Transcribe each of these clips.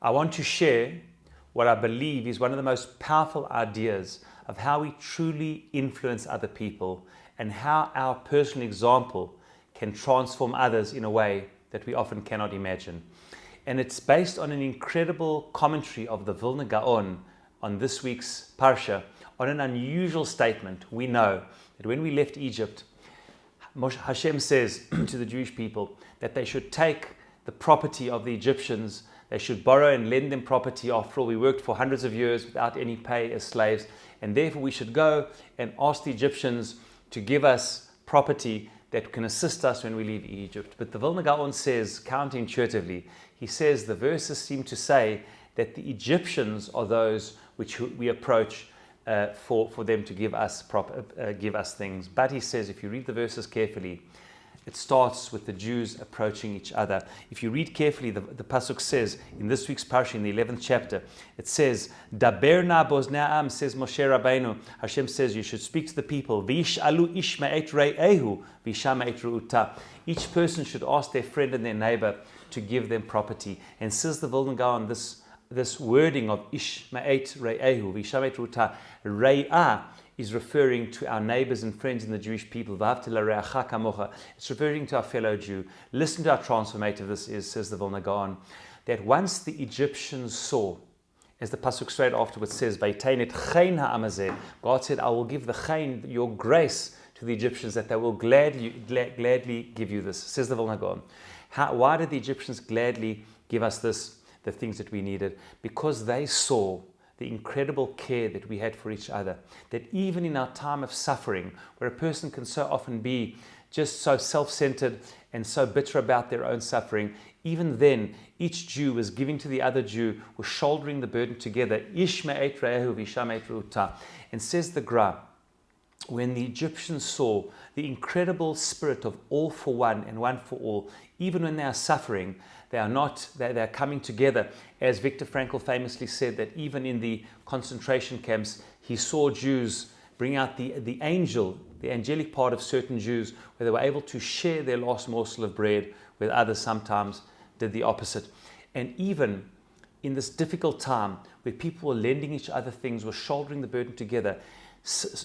I want to share what I believe is one of the most powerful ideas of how we truly influence other people and how our personal example can transform others in a way that we often cannot imagine. And it's based on an incredible commentary of the Vilna Gaon on this week's Parsha, on an unusual statement. We know that when we left Egypt, Hashem says to the Jewish people that they should take the property of the Egyptians, they should borrow and lend them property. After all, we worked for hundreds of years without any pay as slaves, and therefore we should go and ask the Egyptians to give us property that can assist us when we leave Egypt. But the Vilna Gaon says, counterintuitively, he says the verses seem to say that the Egyptians are those which we approach for them to give us things. But he says, if you read the verses carefully, it starts with the Jews approaching each other. If you read carefully, the pasuk says in this week's parsha, in the 11th chapter, it says, "Daberna bozna'am," says Moshe Rabbeinu. Hashem says you should speak to the people. "V'yish'alu ish ma'et re'ehu v'yishama et re'uta." Each person should ask their friend and their neighbor to give them property. And says the Vilna Gaon, this wording of ish ma'et re'ehu v'yishama et re'uta, re'ah, is referring to our neighbors and friends in the Jewish people. It's referring to our fellow Jew. Listen to how transformative this is, says the Vilna Gaon, that once the Egyptians saw, as the pasuk straight afterwards says, God said, I will give the chain, your grace, to the Egyptians, that they will gladly give you this, says the Vilna Gaon. Why did the Egyptians gladly give us this, the things that we needed? Because they saw the incredible care that we had for each other, that even in our time of suffering, where a person can so often be just so self-centered and so bitter about their own suffering, even then, each Jew was giving to the other Jew, was shouldering the burden together. And says the Gra, when the Egyptians saw the incredible spirit of all for one and one for all, even when they are suffering, they are coming together. As Viktor Frankl famously said, that even in the concentration camps, he saw Jews bring out the angelic part of certain Jews, where they were able to share their last morsel of bread, where others sometimes did the opposite. And even in this difficult time, where people were lending each other things, were shouldering the burden together,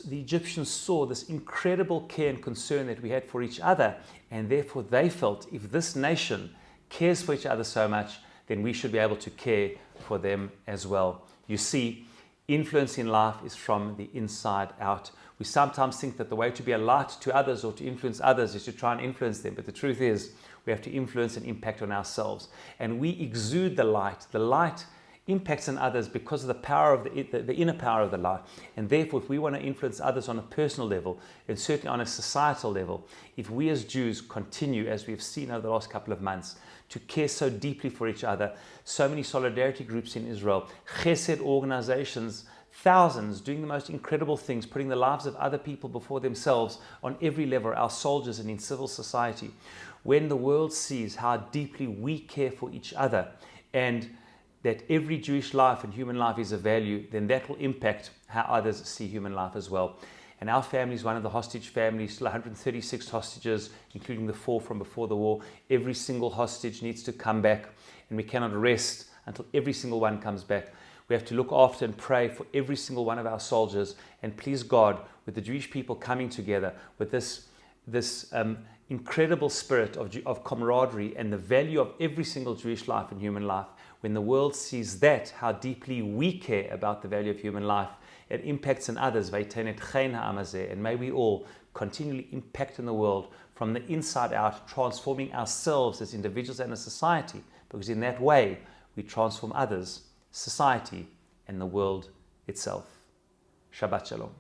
the Egyptians saw this incredible care and concern that we had for each other, and therefore they felt, if this nation cares for each other so much, then we should be able to care for them as well. You see, influence in life is from the inside out. We sometimes think that the way to be a light to others or to influence others is to try and influence them, but the truth is we have to influence and impact on ourselves. And we exude the light. The light impacts on others because of the power of the inner power of the light. And therefore, if we want to influence others on a personal level, and certainly on a societal level, if we as Jews continue, as we've seen over the last couple of months, to care so deeply for each other, so many solidarity groups in Israel, chesed organizations, thousands doing the most incredible things, putting the lives of other people before themselves on every level, our soldiers and in civil society. When the world sees how deeply we care for each other and that every Jewish life and human life is of value, then that will impact how others see human life as well. And our family is one of the hostage families, still 136 hostages, including the 4 from before the war. Every single hostage needs to come back, and we cannot rest until every single one comes back. We have to look after and pray for every single one of our soldiers, and please God, with the Jewish people coming together, with this incredible spirit of camaraderie and the value of every single Jewish life and human life, when the world sees that, how deeply we care about the value of human life, it impacts on others. And may we all continually impact in the world from the inside out, transforming ourselves as individuals and as society, because in that way we transform others, society, and the world itself. Shabbat Shalom.